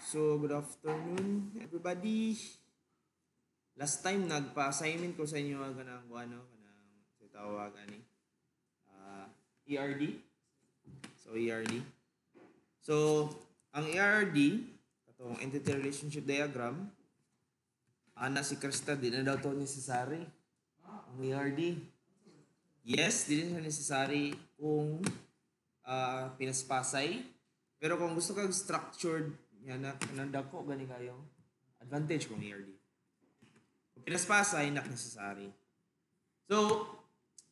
So, good afternoon, everybody. Last time, nagpa-assignment ko sa inyo kanang tawag ani ERD. ERD. So, ang ERD, katong entity relationship diagram, ana si Krista, di na daw to necessary. Ang ERD. Yes, di na necessary kung pinaspasay. Pero kung gusto kag structured, yan na kanandako gani kayo, advantage kung ERD. Kung pinaspasay, not necessary. So,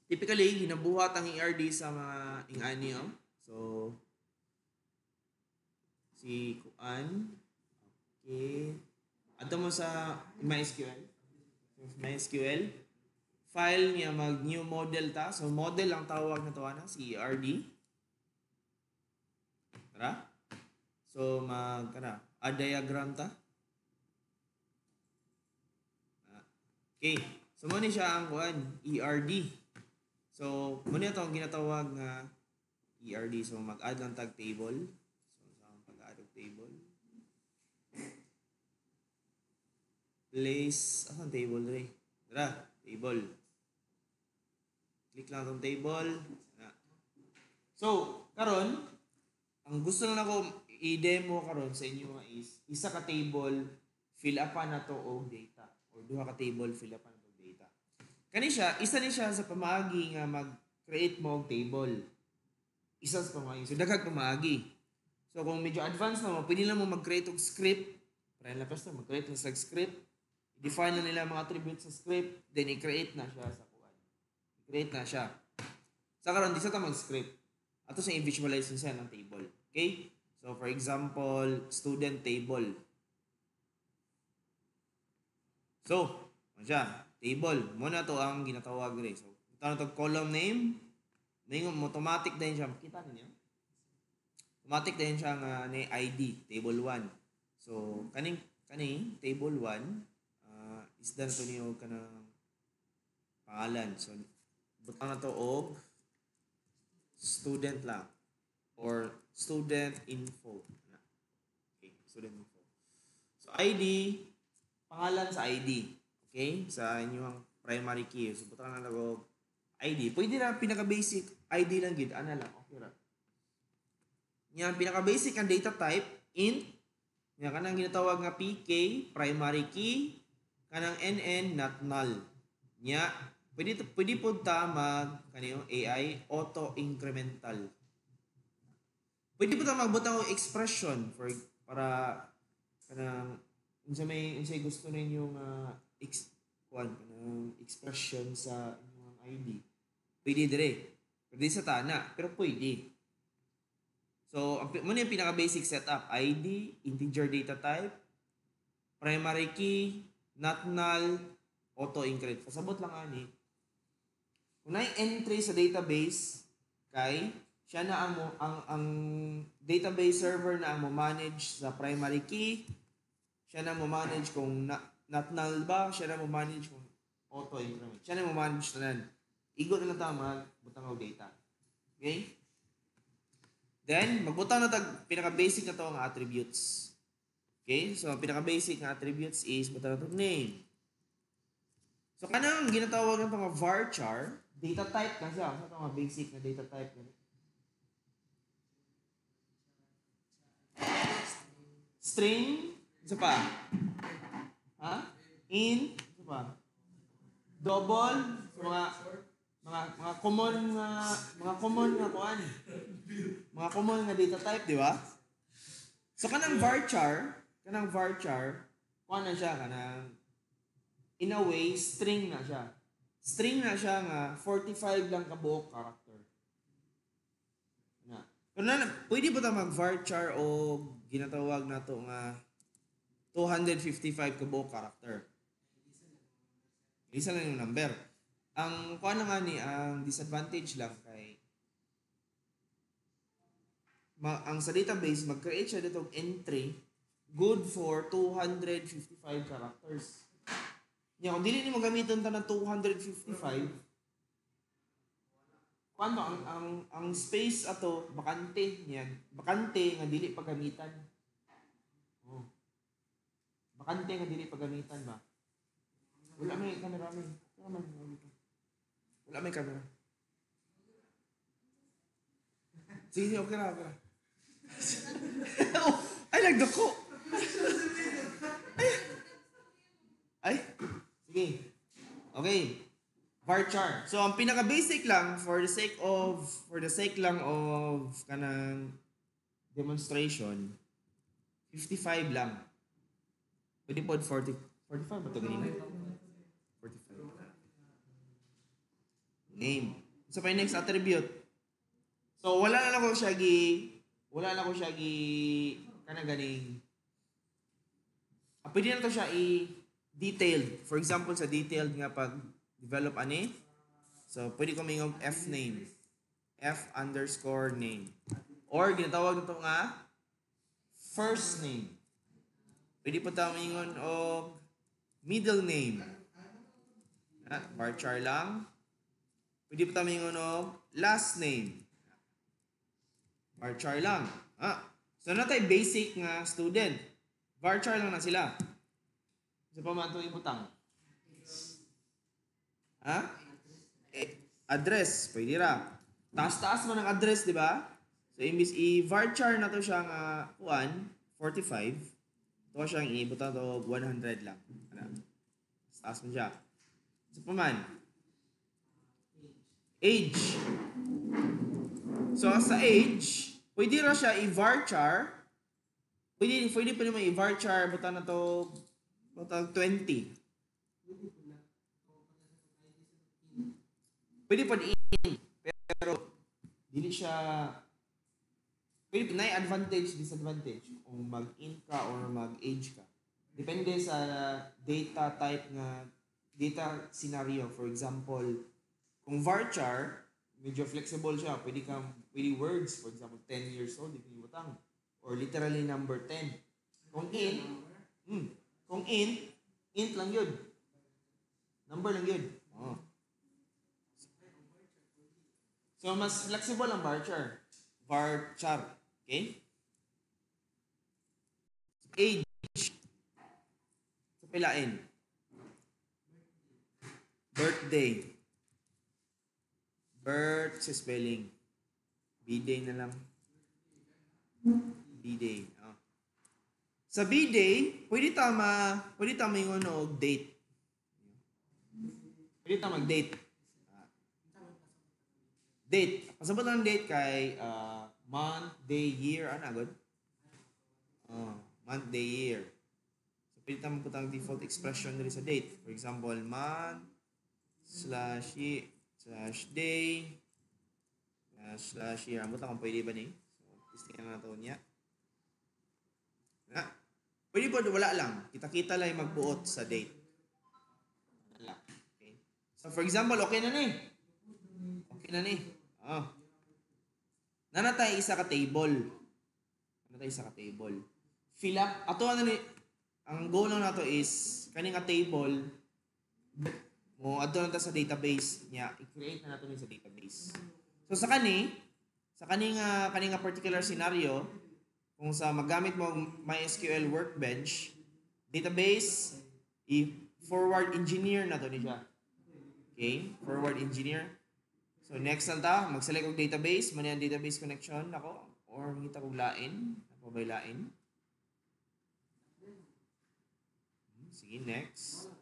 typically, hinabuhat ang ERD sa mga inganyo. So, si Kuan, okay. Ato mo sa MySQL. File niya mag-new model ta. So, model ang tawag na to na, si ERD. Tara? So, a diagram ta. Okay. So, muna siya ang kuan, ERD. So, muna ito ang ginatawag na ERD. So, mag-add lang tag table. So, sa pag-add of table. Place, ang table rin. Tara, table. Click lang itong table. So, karon ang gusto lang ako i-demo karon sa inyo is isa ka table fill up na to og data or duha ka table fill up na to og data. Kani siya, isa ni siya sa pamaagi nga mag-create mo og table. Isa sa pamaagi. So daghang pamaagi. So kung medyo advanced na mo, pwede lang mo mag-create og script. Para lang first mag-create ng script. I-define na nila mga attributes sa script, then i-create na siya sa kuan. I-create na siya. Sa karon di sa ta mag-script. Ato sa i-visualize siya ng table. Okay? So, for example, student table. So, siya, table. Muna to ang ginatawag rin. So, ito na to column name. Ngayon, automatic din siya. Makita niyo? Automatic din siya nga ni ID, table 1. So, kaning table 1, is done to niyo kanang pangalan. So, butang na to og student lang or student info. Okay, student info. So ID, pangalan sa ID. Okay, sa inyong primary key. So butang na lang ID. Pwede na pinaka-basic ID lang gid, ana lang, okay ra. Yan pinaka-basic ang data type int. Yan kanang ginatawag nga PK, primary key, kanang NN not null. Nya pwede po ta mag kaniyo AI auto incremental. Pwede po ta magbutang og expression para kanang unsay gusto ninyo nga kanang expression sa inyong ID. Pwede dire. Pwede sa tana, pero pwede. So, muna yung pinaka-basic setup. ID, integer data type, primary key, not null, auto-increment. Pasabot lang ani. Kung na entry sa database, kay siya na ang database server na ang mo-manage sa primary key, siya na mo-manage kung not null ba, siya na mo-manage kung auto-increment. Siya na mo-manage na nan. Igo na lang tama, butang og data. Okay? Then, magbutang na tag pinaka-basic na to ang attributes. Okay? So, ang pinaka-basic na attributes is butang na to name. So, kanang ginatawag ng mga varchar, data type na siya. Sa mga basic na data type. String, isa pa. Ha? Int, isa pa. Double, so mga common nga kuan. Mga common nga data type, di ba? So kanang varchar, kuan na siya kanang in a way string na siya. String na siya nga 45 lang kabuok character. Na. Pero pwede ba ta mag-varchar o ginatawag na to nga 255 kabuok character. Isa lang yung number. Ang kuan nga ni ang disadvantage lang kay ang sa database mag-create siya dito og entry good for 255 characters. Nya kung dili nimo gamiton ta ng 255, kuno ang space ato bakante niyan, bakante nga dili pagamitan. Oh. bakante nga dili pagamitan ba? Wala may camera may. Wala may camera. Sige, okay na, okay na. Oh, ay, nagdako. Ay, sige. Okay. Varchar. So, ang pinaka-basic lang, for the sake lang of kanang demonstration, 55 lang. Pwede po 45 ba ito ganina? 45. Name. So, pa yung next attribute. So, wala na ko siya kanang ganing. Pwede na to siya i-detailed. For example, sa detailed nga pag-develop ani. So, pwede ko may F name. F_name. Or, ginatawag na to nga first name. Pwede po tayo mingon o middle name. Varchar lang. Pwede po tayo mingon o last name. Varchar lang. So, na tayo basic nga student. Varchar lang na sila. Isa pa man itong ibutang. Address. Pwede ra. Taas-taas man ang address, di ba? So, imbis i-varchar na to siya nga 45. Ito siyang ibutang to 100 lang. Taas mo siya. Isa pa man. Age. So, sa age, pwede ra siya i-varchar. Pwede pa naman i-varchar, butang na to, butang 20. Pwede pa i-in, pero dili siya, pwede na advantage, disadvantage, kung mag-in ka or mag-age ka. Depende sa data type nga, data scenario. For example, kung varchar, medyo flexible siya. Pwede words, for example, 10 years old, hindi butang. Or literally number 10. Kung int lang yun. Number lang yun. Oh. So, mas flexible ang varchar. Okay? Age. So, pilain. Birthday. Birth sa spelling. B-day na lang. B-day. Sa B-day, pwede tama yung date. Pwede tama mag-date. Date. Pasabot lang date kay month, day, year. Ano agad? Month, day, year. So, pwede tama po tayong default expression nila sa date. For example, month, /day, /year. Ang butang kung pwede ba niya? So, testingan na ito niya. Pwede po, wala lang. Kita-kita lang yung magbuot sa date. Wala. Okay. So, for example, okay na ni. Nanatay isa ka table. Fill up. Ang goal lang nato is, kaning ka table, mo adto na ta sa database niya, i-create na nato ni sa database. So sa kaning particular scenario, kung sa magamit mo MySQL Workbench, database, i-forward engineer na to ni siya. Okay? Forward engineer. So next lang ta, mag-select og database, man yan database connection ako, or ngita kog lain, napabay lain. Sige, next.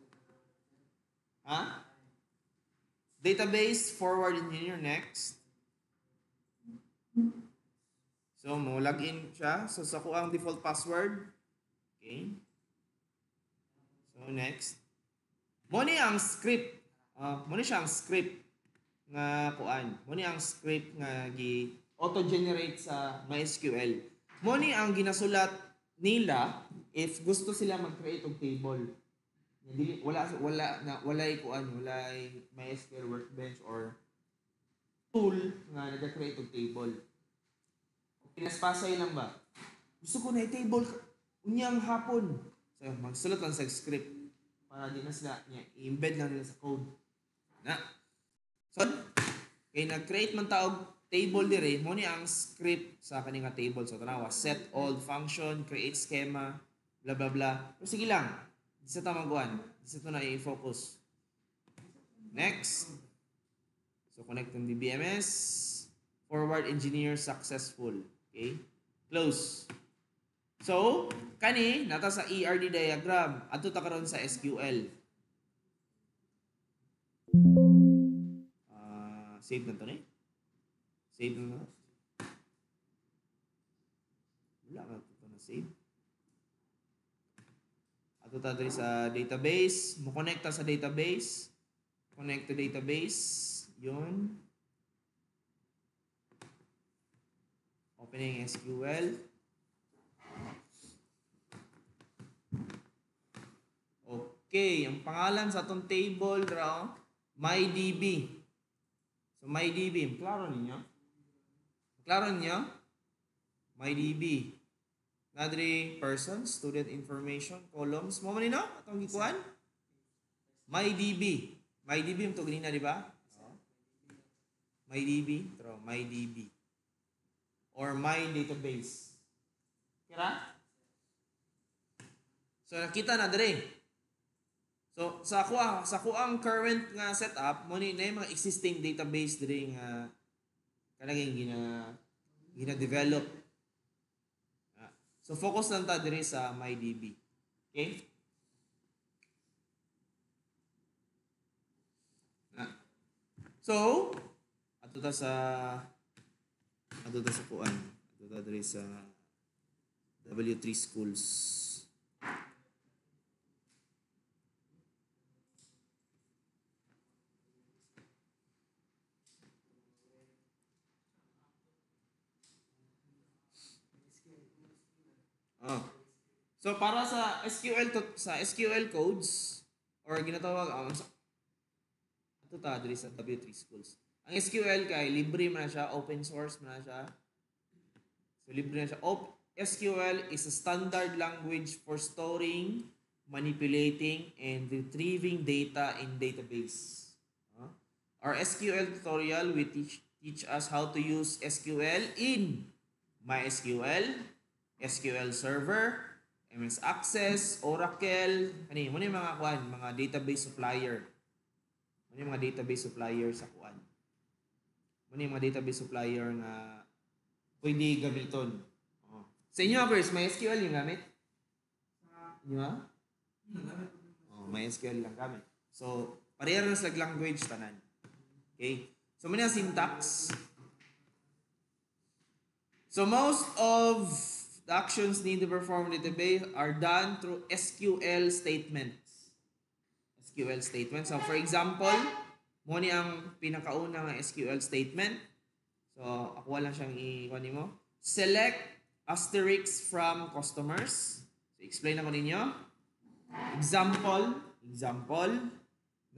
Database forward engineer next. So, mo login siya. So, sa ko ang default password. Okay. So, next. Muna ang script. Muna siya ang script nga kuan. Muna ang script nga auto-generate sa MySQL. Muna ang ginasulat nila if gusto sila mag-create og table. Walay MySQL Workbench or tool nga nag-create og table. Pinaspasay lang ba? Gusto ko na i-table unyang hapon. So, magsulat lang sa script para di na sila i-embed lang nila sa code. So, kaya nag-create man taog table dire, mo ni ang script sa kaninga table. So, tanawa, set all function, create schema, blah blah blah. Pero sige lang. Di sa tamaguan. Di sa ito na i-focus. Next. So connect ng DBMS. Forward engineer successful. Okay? Close. So, kani nata sa ERD diagram adto ta karon sa SQL. Save na to ni. Save na. Wala na ito na save. Ato ta diri sa database, mo connect ta sa database. Connect to database. Yun. Opening SQL. Okay, ang pangalan sa atong table draw, MyDB. So MyDB, klaro ninyo? Klaro ninyo? MyDB. Nadri person, student information, columns. Mo man nino atong gikuan? MyDB. MyDB yung to ganina, di ba? MyDB, draw MyDB. Or my database. Kira? So nakita na dire. So sa kuang current nga setup mo ni na mga existing database dire nga kanang gina-develop. So focus lang ta dire sa MyDB. Okay? So ato ta sa kuan. Ato ta dire sa W3 schools. So para sa SQL codes or ginatawag ato ta diri sa W3 schools. Ang SQL kay libre man na siya, open source man na siya. So libre na siya. SQL is a standard language for storing, manipulating, and retrieving data in database. Our SQL tutorial will teach us how to use SQL in MySQL, SQL Server, MS Access, Oracle, mo ni mga mga database supplier. Mo ni mga database supplier sa kuan. Mo ni mga database supplier nga pwede gamiton. Sa inyo, first, MySQL yung gamit? Inyo ha? MySQL lang gamit. So, pareha na sa language tanan. Okay? So, muna syntax. So, most of the actions need to perform in the database are done through SQL statements. SQL statements. So, for example, mo ni ang pinakauna nga SQL statement. So, ako lang siyang i-kunin mo. Select asterisk from customers. So, explain ako ninyo. Example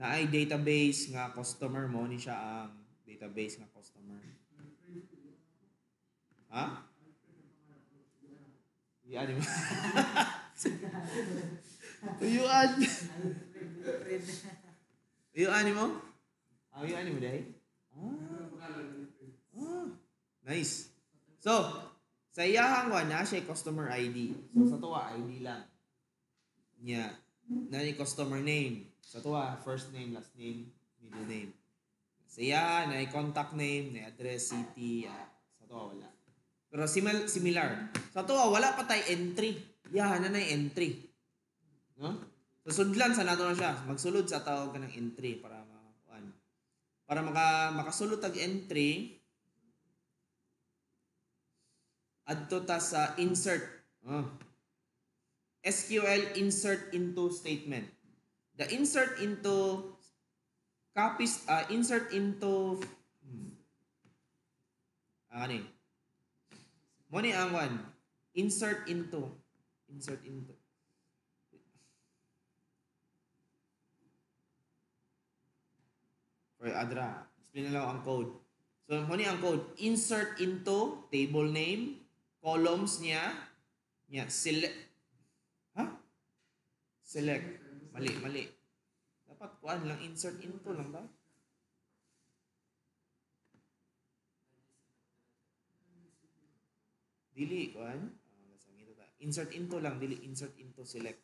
na ay database nga customer mo ni siya ang database nga customer. Ha? Yan mo. Tuyuan. Tuyuan mo? Tuyuan mo dahil? Nice. So, sa iyahang na siya customer ID. So, sa tuwa, ID lang. Nya, na ni customer name. Sa tuwa, first name, last name, middle name. Sa iya, na contact name, na address, city. Sa tuwa, wala. Pero similar. Sa tuwa, wala pa tayo entry. Yahan na entry. No? So, sudlan sa nato na siya. Magsulod sa tawag ka ng entry para makasulod tag entry. Adto ta sa insert. SQL insert into statement. The insert into ani. Mo ni ang one. Insert into. For Adra, explain na lang ang code. So, mo ni ang code. Insert into table name, columns niya, select. Select. Mali. Dapat kuan lang, insert into lang ba? Dili kuan. Lasang ito ta. insert into lang, dili insert into select.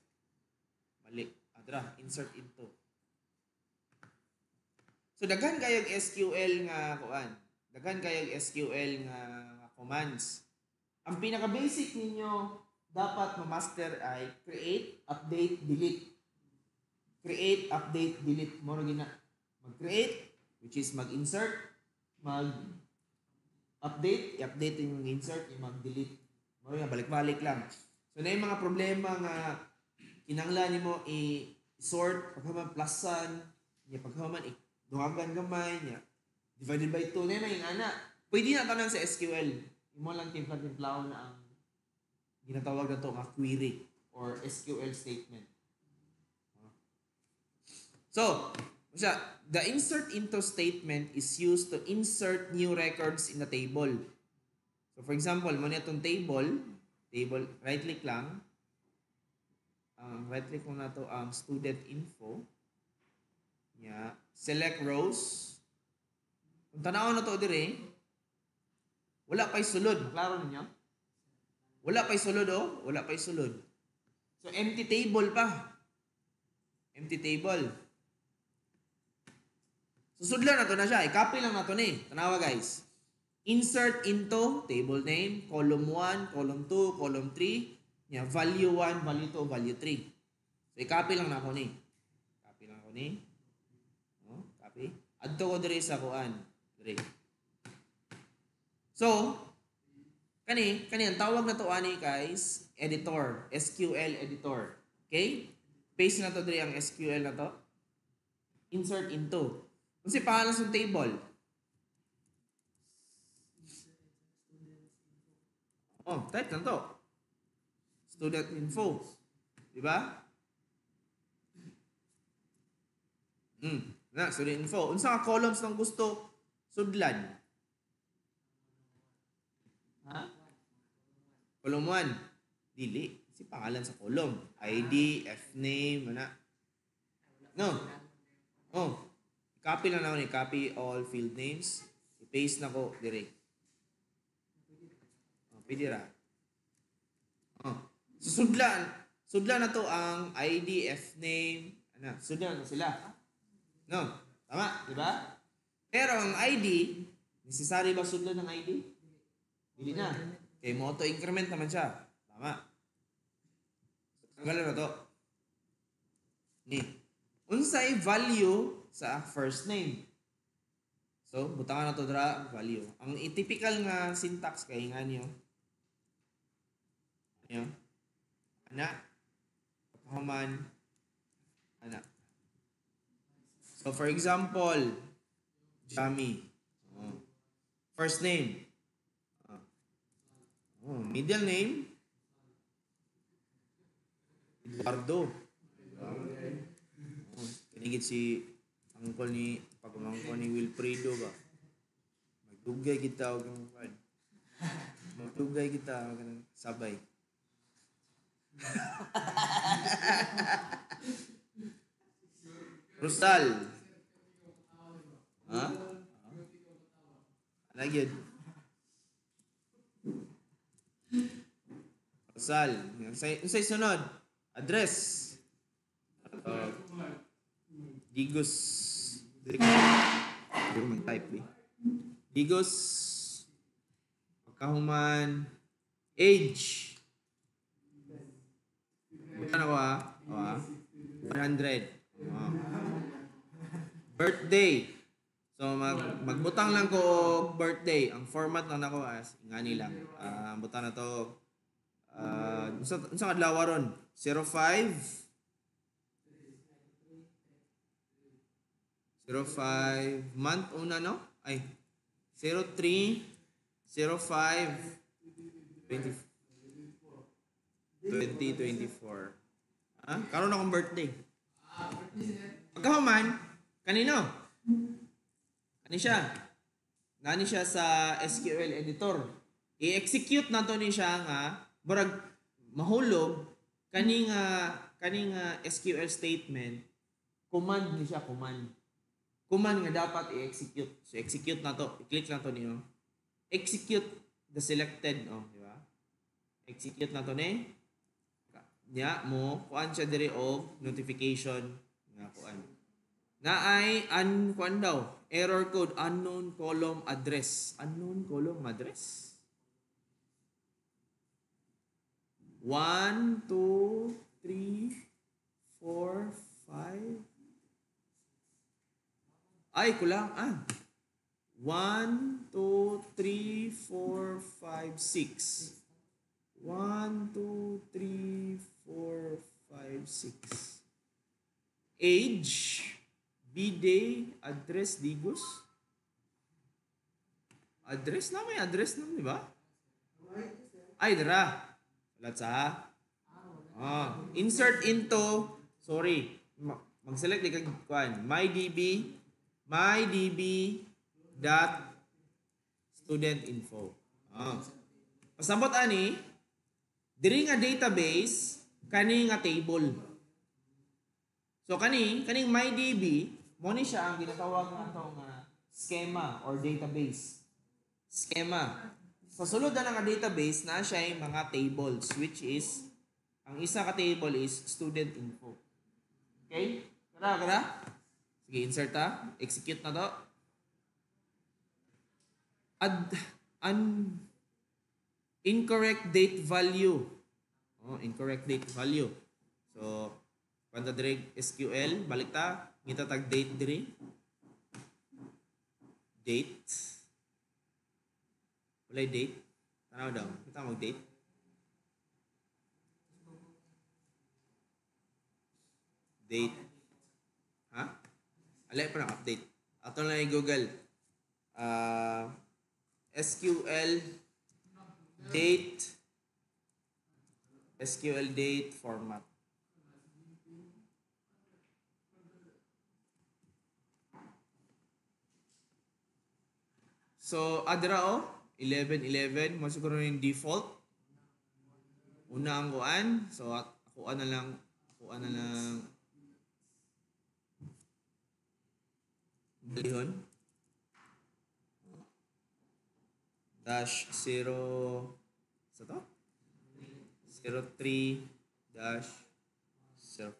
Mali. Adra, insert into. So daghan kayong SQL nga kuan. Daghan kayong SQL nga commands. Ang pinaka basic ninyo dapat ma-master ay create, update, delete. Create, update, delete. Mo gina. Mag-create, which is mag-insert, mag-update, i-update yung insert, yung mag-delete. Mo nga balik-balik lang. So na yung mga problema nga kinanglan nimo i-sort, paghaman plusan, paghaman duhagan gamay niya. Divided by 2 na yung ana. Pwede na tanan sa SQL. Imo lang timpla-timplao na ang ginatawag na to nga query or SQL statement. So, the insert into statement is used to insert new records in the table. So for example, mo na itong table, right click lang. Right click mo na to ang student info. Yeah. Select rows. Kung tanaw na to dire, wala pa'y sulod. Klaro ninyo? Wala pa'y sulod oh. Wala pa'y sulod. So empty table pa. Empty table. Susudlan na to na siya. I-copy lang na to ni. Tanawa guys. Insert into table name, column 1, column 2, column 3. Yeah, value 1, value 2, value 3. So i-copy lang na ako ni. Copy lang ako ni. Copy. Adto ko dire sa kuan. Dire. So, kani ang tawag na to ani guys, editor, SQL editor. Okay? Paste na to dire ang SQL na to. Insert into. Kasi pangalan sa table. Type lang to. Student info. Diba? Student info. Unsa ka columns nang gusto sudlan? Ha? Column 1. Dili. Si pangalan sa column. ID, F-name, ana. No. Copy lang na ako ni. Copy all field names. I-paste na ko direct. Pwede ra. So, sudlan na to ang ID, F-name. Ano? Sudlan na to sila. No? Tama? Diba? Pero ang ID, necessary ba sudlan ng ID? Hindi na. Kaya mo auto-increment naman siya. Tama? Tanggalan na to. Ni. Unsay value sa first name. So, butangan na to dra value. Ang typical nga syntax kay nga niyo. Ano? Anak. Pagkahuman. Anak. So, for example, Jami. First name. Middle name. Eduardo. Kinigit si angkol ni pagmangkol ni Wilfredo ba. Magdugay kita og magdugay kita og sabay. Rosal. Ha? Lagi. Rosal. Unsay sunod? Address. Digos. Pero mag-type eh. Digos. Pagkahuman. Age. Bukan ako 100. Birthday. So magbutang lang ko og birthday. Ang format lang nako as ingani lang. Butang na to unsa adlaw ron? 05 month una no? Ay 03 05 2024. Karon akong birthday. Pagkahuman, kanino? Kani siya. Nani siya sa SQL editor. I-execute na to ni siya nga murag mahulog kaning SQL statement. Command ni siya, command. Command nga dapat i-execute. So execute na to. I-click lang to niyo. Execute the selected, di ba? Execute na to ni. nya mo kuan siya diri og notification nga kuan. Na ay kuan daw error code unknown column address. Unknown column address. 1 2 3 4 5 ay kulang 1 2 3 4 5 6 1 2 3 4 5 6 age B-day address digos address na may address na di ba ay dara ulat sa insert into sorry mag-select di kag kuan mydb dot student info pasabot ani diri nga database kani nga table so kaning mydb mo ni siya ang ginatawag nga schema or database schema sa sulod na nga database na siya ay mga tables which is ang isa ka table is student info. Okay? Kada? Sige, insert ta. Execute na to. Incorrect date value. Incorrect date value. So, panta direct SQL, balik ta. Ngita tag date diri. Date. Walay date. Tanaw daw. Kita mag-date. Date. Ha? Alay pa na update. Ato lang i-google. SQL date. SQL date format. So, adra 11:11 mo siguro yung default. Una ang kuan. So ako na lang dalihon. -0 sa to? 03-05. So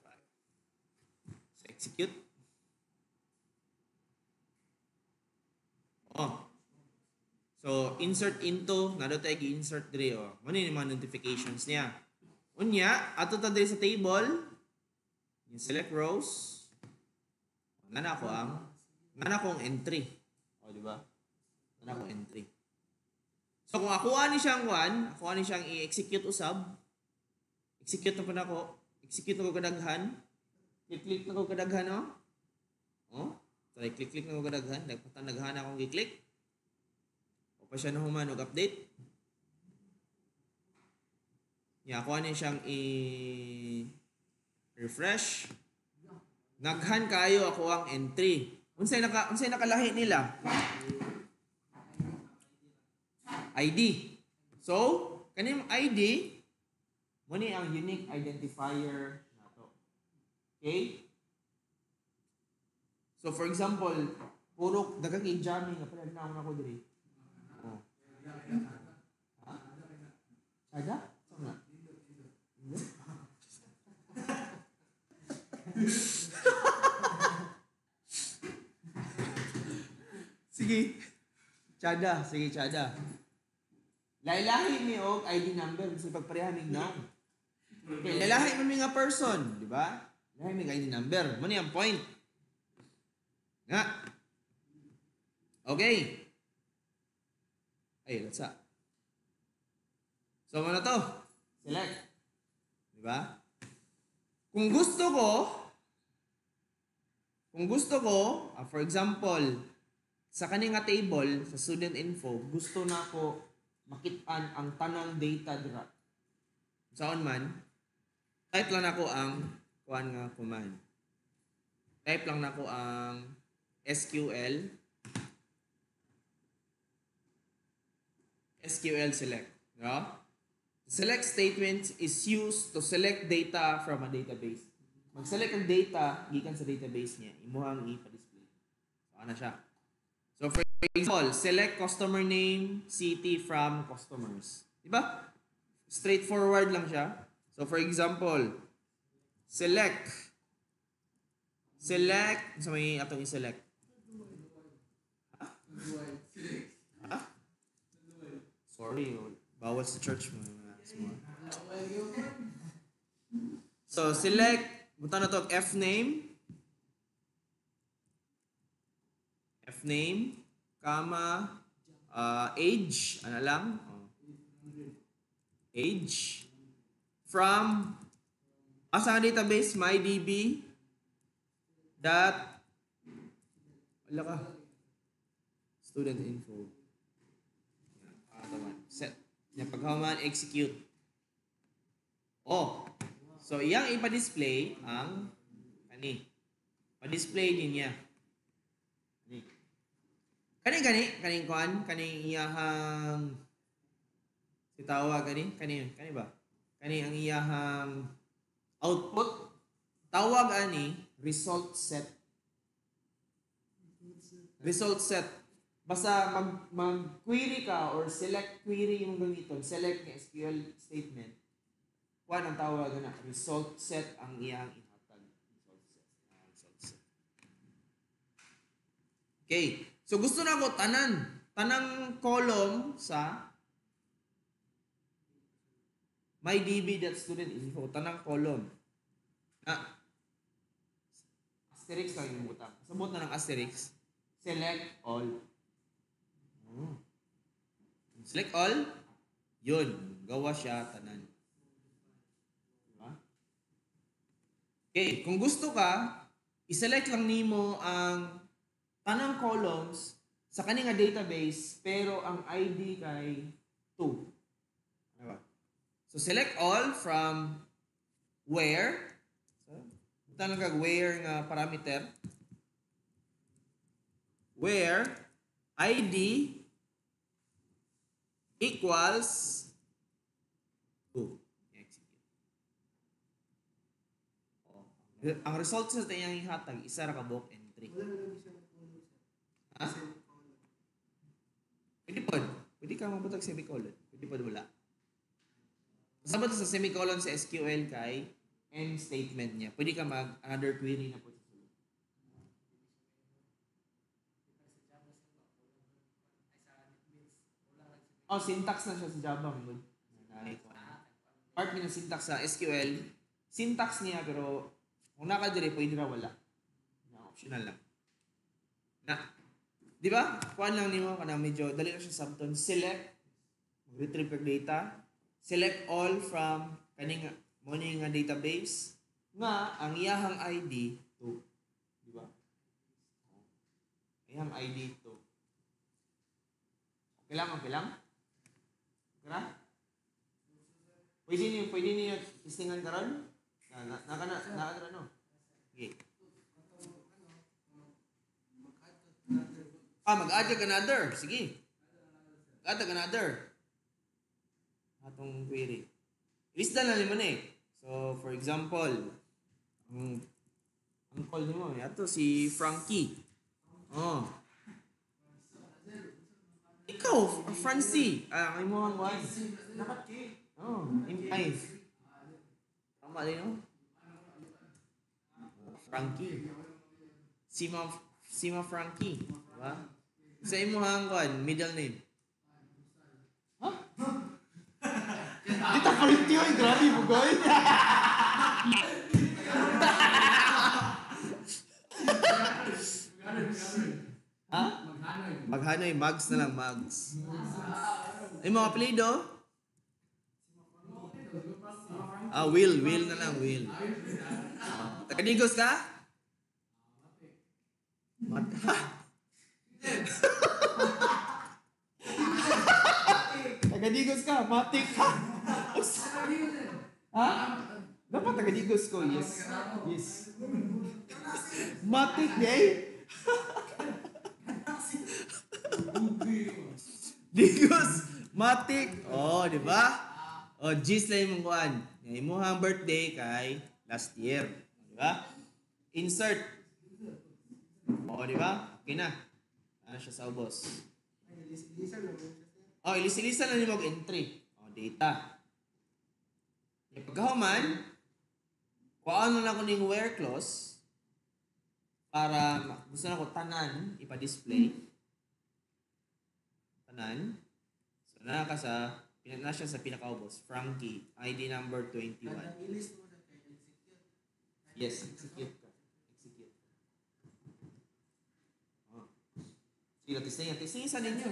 execute. So, insert into, nado tayo i-insert diri Ano yung mga notifications niya? Unya, ato ta diri sa table, yung select rows, nana akong entry. Di ba? Nana akong entry. So, kung ako ani siyang i-execute usab, execute na pa nako, execute na ko kadaghan, click na ko kadaghan, try click na ko kadaghan, daghan akong i-click. Pa siya na human og update. Ako ani siyang i-refresh. Naghan kayo ako ang entry. Unsay nakalahi nila? ID. So, kaning ID mo ni ang unique identifier nato. Okay? So for example, puro daghang i-jamming nga pala na ako diri. Ada? Sama. Sige. Chada. Lailahi mi og ID number sa pagparehan ning noun. Okay, lailahi mi nga person, di ba? Lailahi mi ID number. Mo ni ang point. Nga. Okay. Ay, let's sa. So, ano to? Select. Diba? Kung gusto ko, for example, sa kaninga table, sa student info, gusto na ko makitaan ang tanang data dira. Saan man, type lang ako ang command. Type lang nako ang SQL select. No? Select statement is used to select data from a database. Mag-select ang data gikan sa database niya, imuhang i-display. So, ano siya? So, for example, select customer name, city from customers. Diba? Straightforward lang siya. So for example, select. Select. So may atong i-select. Ha? Sorry. Bawal sa church mo. So select. Buta na to F name. F name. Comma. Age. Ano lang? Age. From. Asa database? MyDB. Dot. Wala ka. Student info. Set. Yan, paghaman, execute. Oh. So, iyang ipa-display ang kani. Pa-display din niya. Kani kuan, kani iyahang sitawag kani ba? Kani ang iyahang output tawag ani result set. Result set. Basta mag-query ka or select query yung gamiton, select ng SQL statement. Kuan ang tawag na result set ang iyang ihatag. Result set. Okay. So gusto na ko tanang column sa mydb.studentinfo, tanang column. Asterisk lang yung butang. Sabot na ng asterisk. Select all. Select all. Yun. Gawa siya tanan. Diba? Okay. Kung gusto ka, iselect lang nimo ang tanang columns sa kaning nga database pero ang ID kay 2. Diba? So select all from where. So, tanang kag where nga parameter. Where ID equals 2. Execute. Ang result sa tayang ihatag, isa ra ka buok entry. Ha? Pwede po. Pwede ka mabutag semicolon. Pwede po wala. Sabat sa semicolon sa SQL kay end statement niya. Pwede ka mag-another query na po. Oh, syntax na siya sa Java. Part niya ng syntax sa SQL. Syntax niya pero kung nakadire, pwede na wala. Optional lang. Di ba? Kuhaan lang niyo kana medyo dali na siya subton. Select retrieve data. Select all from kaning morning nga database nga ang iyahang ID 2. Di ba? Iyang ID 2. Okay lang? Kira? Pwede niyo istingan karon? Naka no? Okay. Mag-add ka another. Sige. Mag-add ka another. Atong query. Lista na naman eh. So, for example, ang call mo, ito si Frankie. Oh. Ikaw, Francie. Ang mo ang one. Oh, impay. Tama din, no? Frankie. Sima Frankie. Diba? Sa imo ang one, middle name. Ha? Dito palit yun. Grabe mo, goy. Ha? Maghanoy. Mags na lang, Mags. Imo apelido? Will na lang, Will. Taga-Digos ka? Taga-Digos ka? Matik ka? Ha? Dapat taga-Digos ko, yes. Matik, eh? Digos, Matik. Oh, di ba? Oh, G's lang yung kuan. Yung imong birthday kay last year. Di ba? Insert. Oh, di ba? Okay na. Ano siya sa ubos? Oh, ilis-ilisan na niyo mag-entry. Oh, data. Pagkahuman, kuhaan na ako ning where clause para gusto na ko tanan ipa-display. Tanan. So na ka sa na siya sa pinakaubos, Frankie, ID number 21. Yes, execute ka. Execute. Oh. Sige, testing sa ninyo.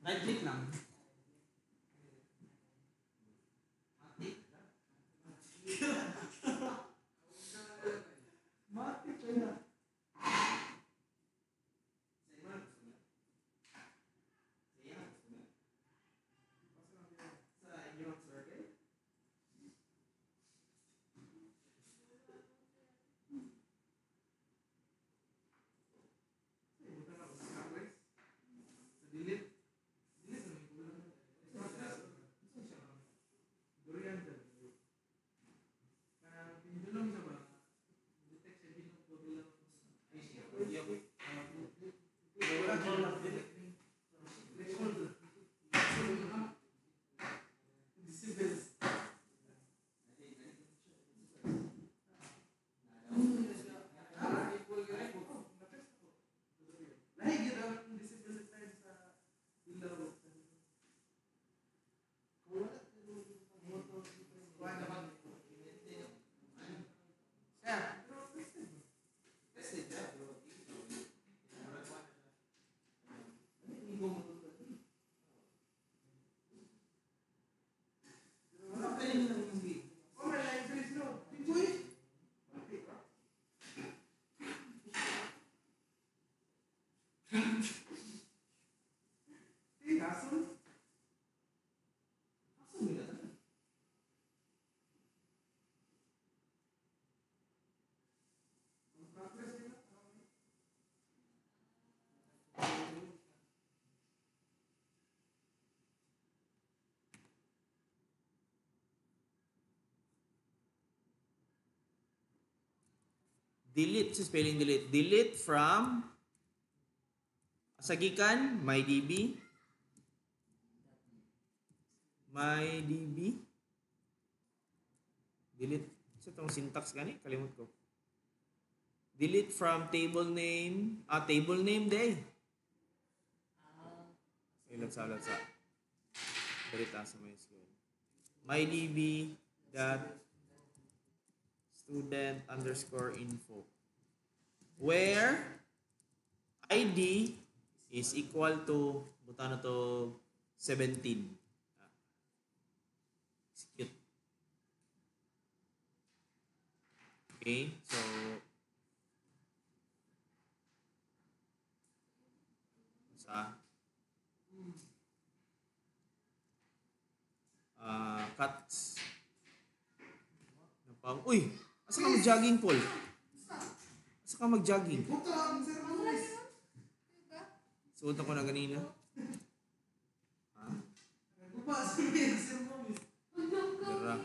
Right click lang. Delete, so spelling delete. Delete from sagikan mydb. MyDB. Delete. Sa itong syntax gani, kalimut ko. Delete from table name. Table name day. Let's sa. Berita sa my school. MyDB dot student underscore info. Where ID is equal to, buta na to, 17. Execute. Okay, so cuts. Uy! Asa ka mag-jogging, Paul? Asa ka mag-jogging? Suot ako na ganina. Ha? Dara.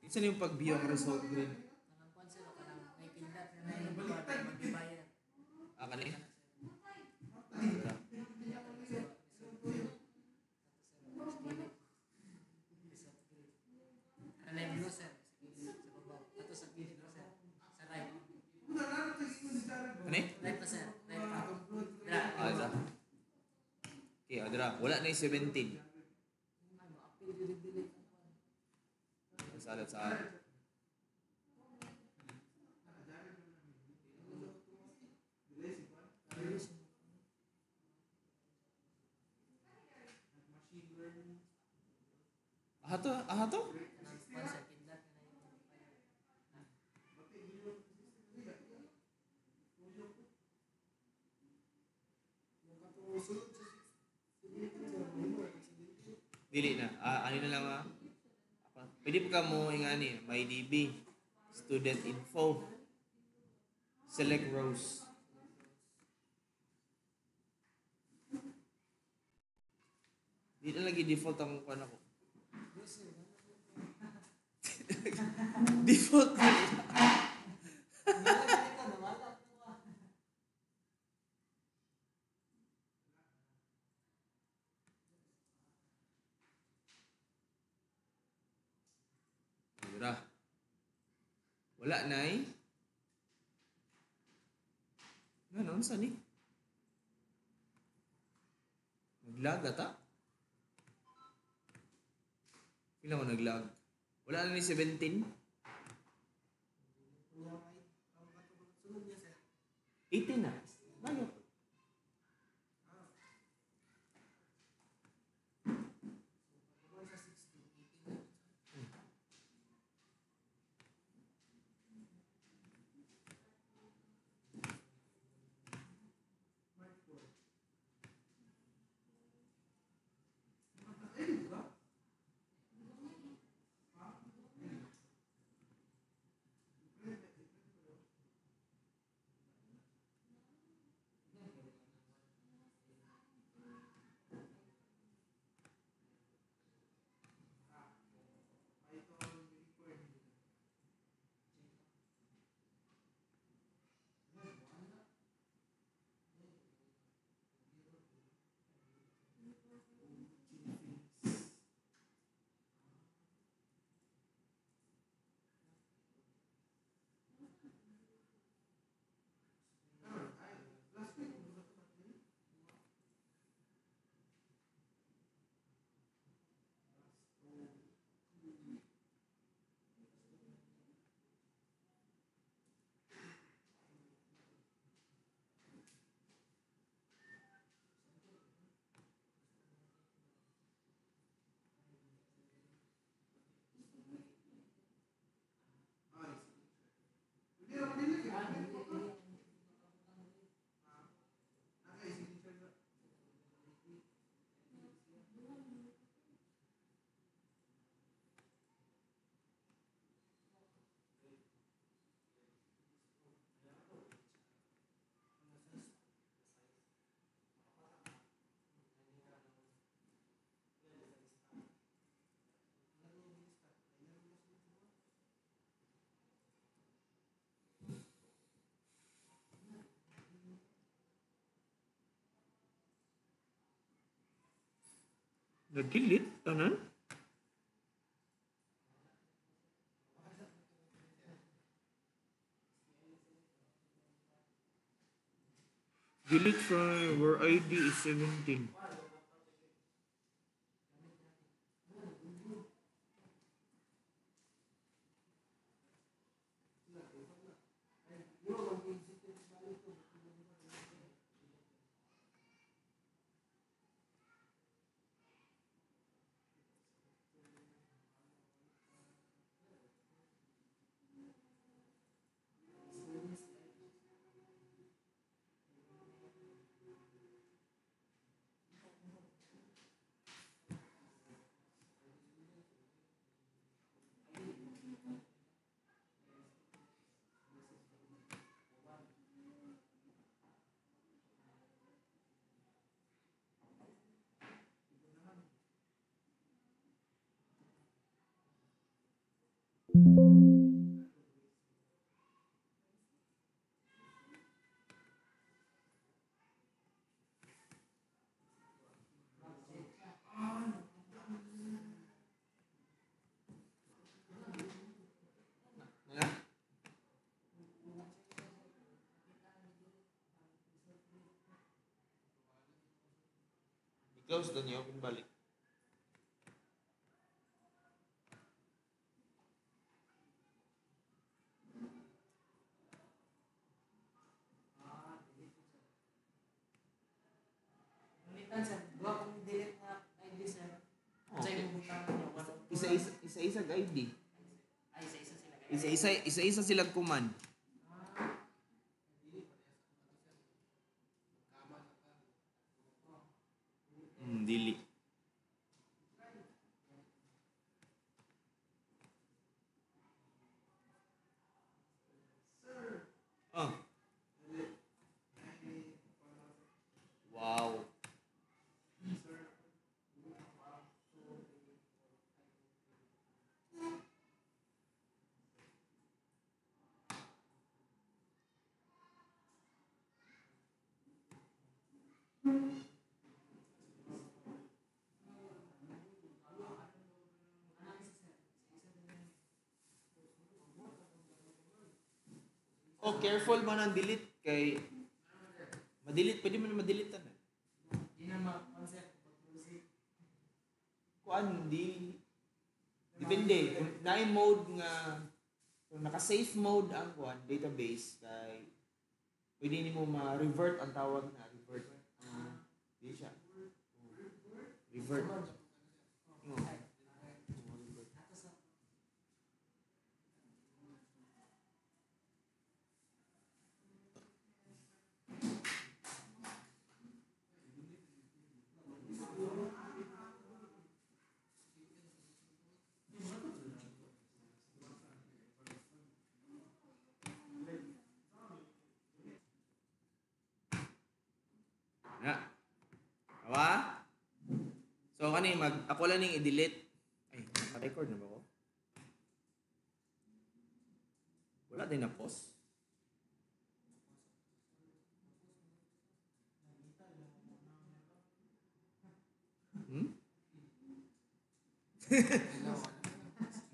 Isa na yung pag-view ang result grade. Kani? Right pa sir. Okay, adra. Wala na yung 17. Salat sa Ahato? Dili na. Ano na lang pwede pa ka mo yung MyDB, student info, select rows. Di na lagi default ang kuha na ko. Default na. Wala. Wala na eh. Ganon, saan eh? Naglag ata? Kailan ko naglag? Wala na ni 17? 18 na. Bayo. Nag-delete? Tanan? Delete from where ID is 17. Nga? I-close doon niyo, open balik. Isa-isa ID. Isa-isa sila kuman. Dili. Oh. Wow. Oh, careful man ang delete kay madelete, pwede mo na madelete na. Di na ma-concept. Kuan di depende kung na mode nga kung naka-safe mode ang kuan database kay pwede nimo ma-revert ang tawag na revert. Di siya. Revert. No. Na. Awa? So kani ako lang ning i-delete. Ay, naka-record na ba ko? Wala din na pause. Hmm?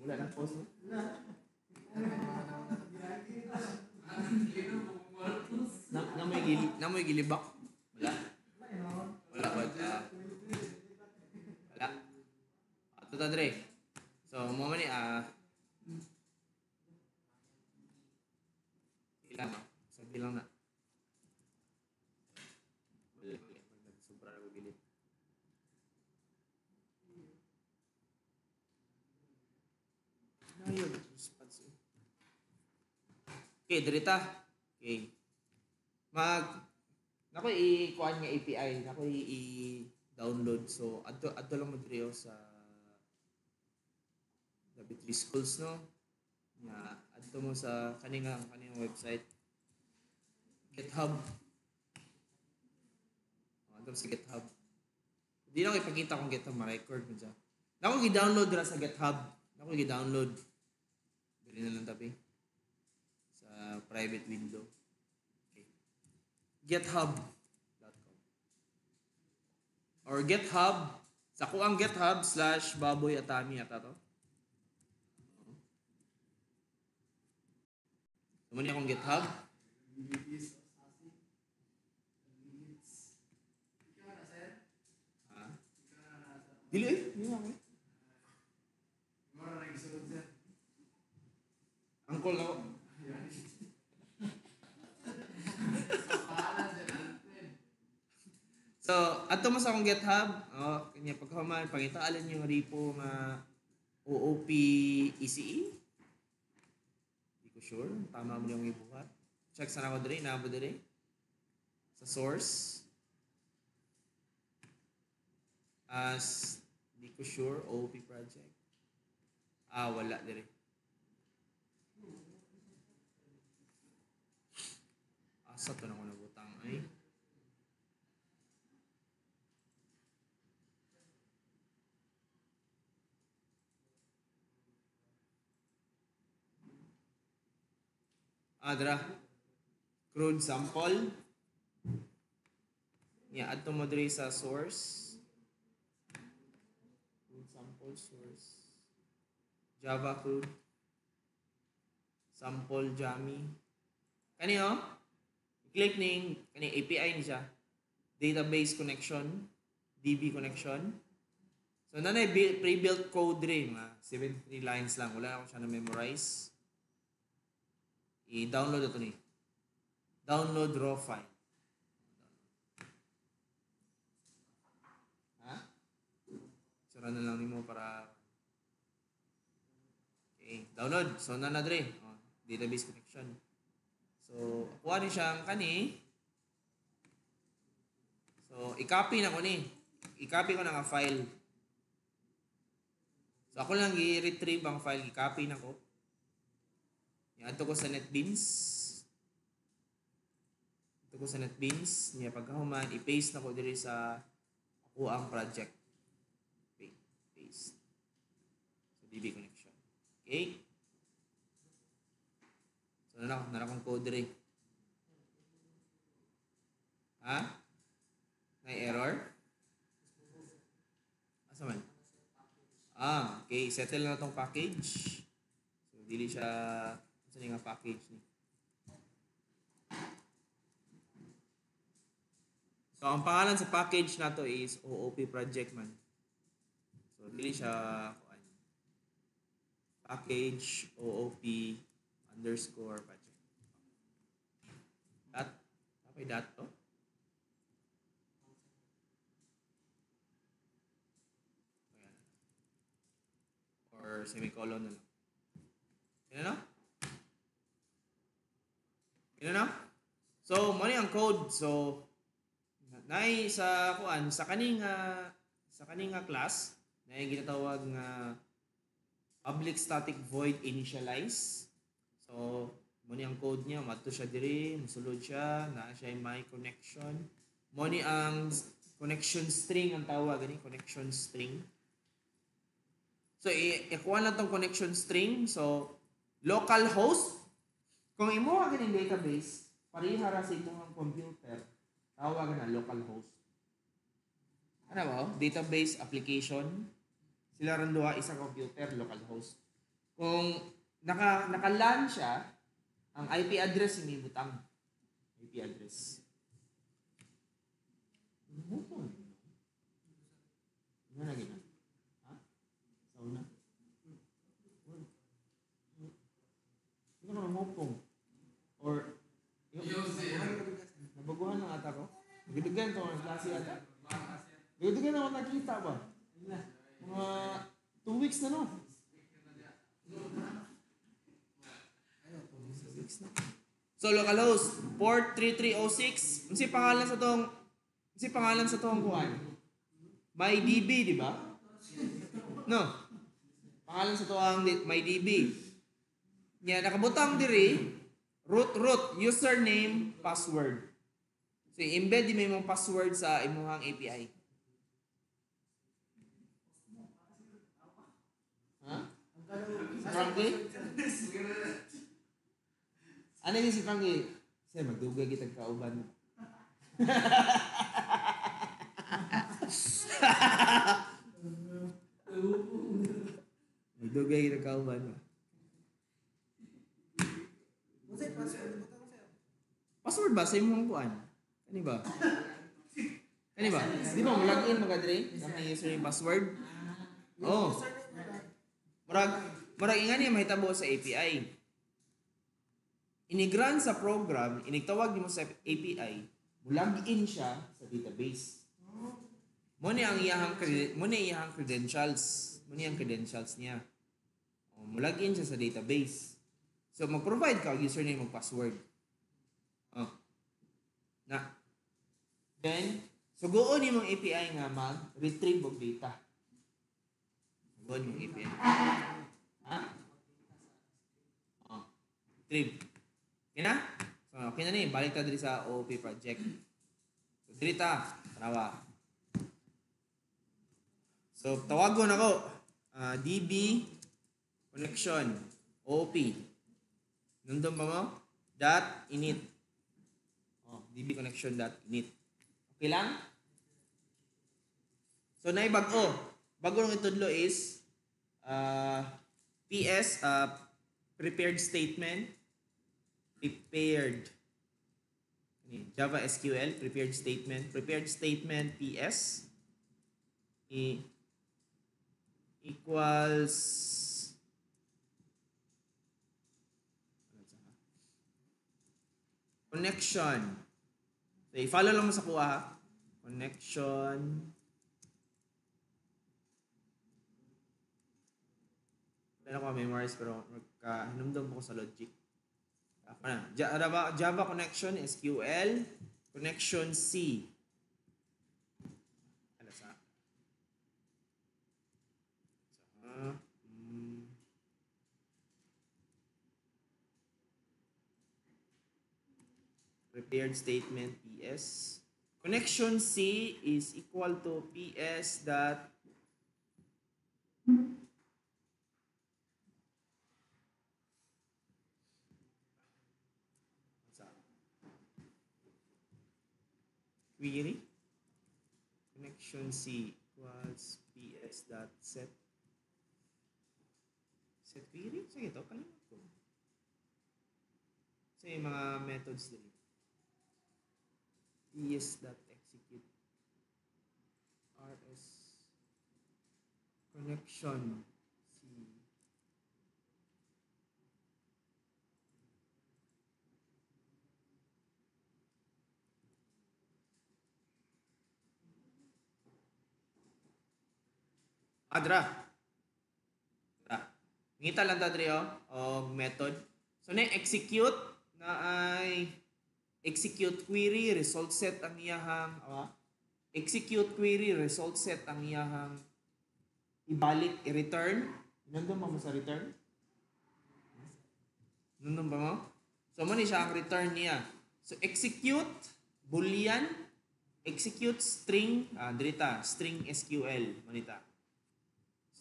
Wala na pause. No? Na may gilibak. Wala. Wala ba? Wala. Ato ta dre. So mo man ni ilan sabi lang na. Wala. Sobra na gilid. Ayun, response. Okay, dirita. Okay. Nako i-kuan nga API, nako i-download. So adto lang mo diri sa David Schools no. Nga adto mo sa kaningang website GitHub. Adto sa GitHub. Di na ko ipakita kung GitHub ma-record mo dyan. Nako i-download ra sa GitHub. Nako i-download. Dili na lang tabi sa private window. GitHub.com or GitHub sa kuang GitHub /Baboy Atami ata to. Naman niya akong GitHub. Dili eh. Angkol na ko. So, ato mo sa akong GitHub, kanya pagkahuman, pangitaalan yung repo nga OOP ECE. Hindi ko sure, tama mo yung ibuhat. Check sana ako diri, nabo diri. Sa source. As, hindi ko sure, OOP project. Wala diri. Asa to na ko nabutang ay. Dra. Crude sample. Add to mo diri sa source. Crude sample source. Java crude. Sample Jammy. Kani click ning kani API ni siya. Database connection, DB connection. So nanay pre-built code diri mga 73 lines lang. Wala ako siya na memorize. I-download ito ni. Download raw file. Sara na lang nimo para okay, download. So nanadre, database connection. So kuha ni siyang kani. So i-copy na ko ni. I-copy ko na nga file. So ako lang i-retrieve ang file, i-copy na ko. Ato ko sa NetBeans. Ato ko sa NetBeans. Niya pagkahuman, i-paste na ko diri sa ako ang project. Paste. So DB connection. Okay? So nara kong code diri. Na error? Asa man? Okay. Settle na tong package. So, dili siya, asa nga package ni. So, ang pangalan sa package na to is OOP project man. So, dili siya package OOP _ project. Tapay dot to? Ayan. Or semicolon na lang. Yan na? Yan na? So, mo ang code. So, nay sa kaning class na ginatawag nga public static void initialize. So, mo ang code niya, madto siya diri, musulod siya, naa siya may connection. Mo ang connection string ang tawag gani, connection string. So, ikuha na tong connection string. So, localhost, kung imo ang ganing database, parihara sa imong computer, tawag na localhost. Ano ba? Database application. Sila ron duha isa computer, localhost. Kung naka-LAN siya, ang IP address hindi butang. IP address. Ano na gina? Ha? Sauna? Ano ka namopong? Or nabaguhan ng ata ko? Nagdugan ito ang klase ata? Nagdugan naman nakita ba? Mga 2 weeks na no? 2 weeks na. So localhost port 3306. Unsi pangalan sa tong kuan? MyDB, di ba? No. Pangalan sa tuang MyDB. Nya nakabutang diri root username password. So embed di may mong password sa imong API. Ha? Frankie? Ano ni si Frankie? Siya magdugay kitag kauban. Magdugay kitag kauban. Password ba sa imong kuan? Kani ba? Di ba mo login magadre sa may username password? Oh. Murag ingani mahitabo sa API. Inigran sa program, inigtawag nimo sa API, mo login siya sa database. Mo ni ang iyang credentials. Mo ni ang credentials niya. Mo login siya sa database. So mag-provide ka og username ug password. Then, suguon imong API nga mag-retrieve og data. Suguon imong API. Ha? Retrieve. Okay na? So, okay na ni. Balik ta diri sa OOP project. So, diri ta. Tanawa. So, tawagon ako. DB connection. OOP. Nandun ba mo? .init. DB connection .init. Okay lang? So, naibago. Bago ng itudlo is PS, prepared statement. Java SQL, prepared statement. Prepared statement PS equals connection. So, i-follow lang mo sa kuha ha. Connection. Wala ko memorize pero hinumdum ko sa logic. Ako na. Java connection, SQL, connection C. Ano sa? Prepared statement PS. Connection C is equal to PS dot query. connection C equals ps dot set query. Sige to, kalimut ko. So yung mga methods din. ps dot execute rs connection C. Dra. Ngita lang ta dre o method. So na execute na ay execute query result set ang iyahang execute query result set ang iyahang ibalik i-return. Nandun ba mo sa return? Nandun ba mo? So mo ni siya ang return niya. So execute boolean execute string string SQL manita.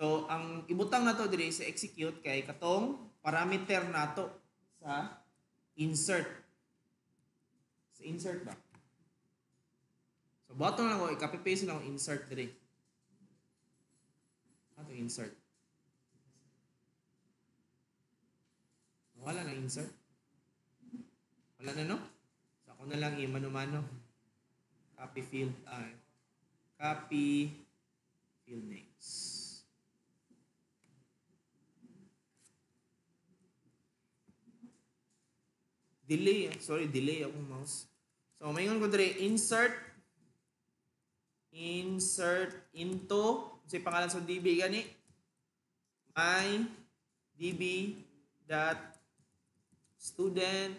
So, ang ibutang nato diri sa execute kay katong parameter nato sa insert. Sa insert ba? So, button lang ko, i-copy-paste lang ang insert diri. Ato insert. Wala na insert. Wala na, no? So, ako na lang i-mano-mano. Copy field names. Delay akong mouse. So, mayon ko dre insert into sa pangalan sa DB gani my DB dot student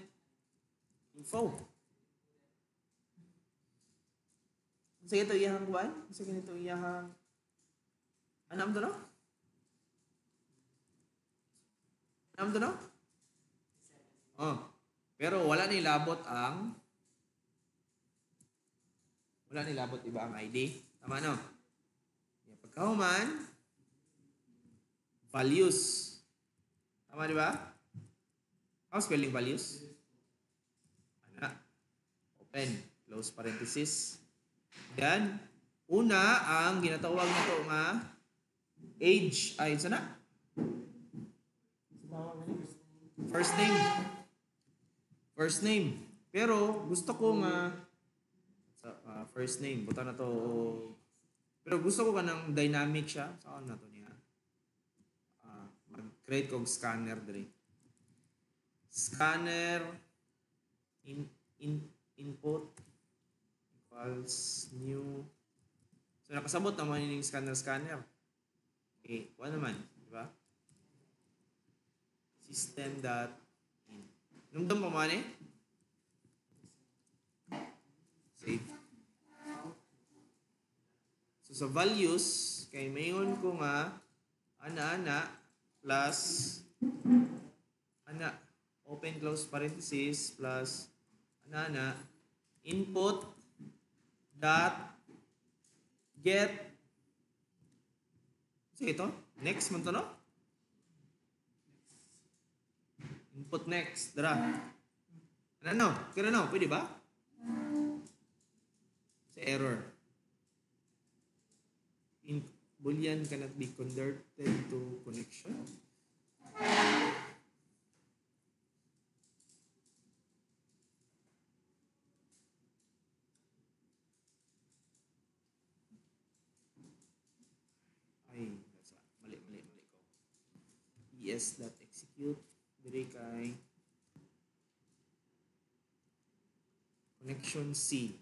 info. Sige to iyahang kuan? Sige nito iyahang anam to no? Anam to no? Pero wala nilabot iba ang ID. Tama no? Pagkahuman, values. Tama di ba? How spelling values? Open, close parenthesis. Yan. Una, ang ginatawag na ito nga age. Ay, sana? First name. Pero gusto ko nga first name. Buta na to. Pero gusto ko ka ng dynamic siya. Saan na to niya? Mag-create kong scanner dali. Scanner input equals new. So nakasabot naman yung scanner. Okay, kuha naman, di ba? System.in. Numdum pa man save. So sa values, kay mayon ko nga ana plus open close parenthesis plus ana input dot get. Sige ito, next man to no? Input next, dara. Kira no, pwede ba? Sa error. Boolean cannot be converted to connection. Ay, mali ko. es.execute dire kay connection C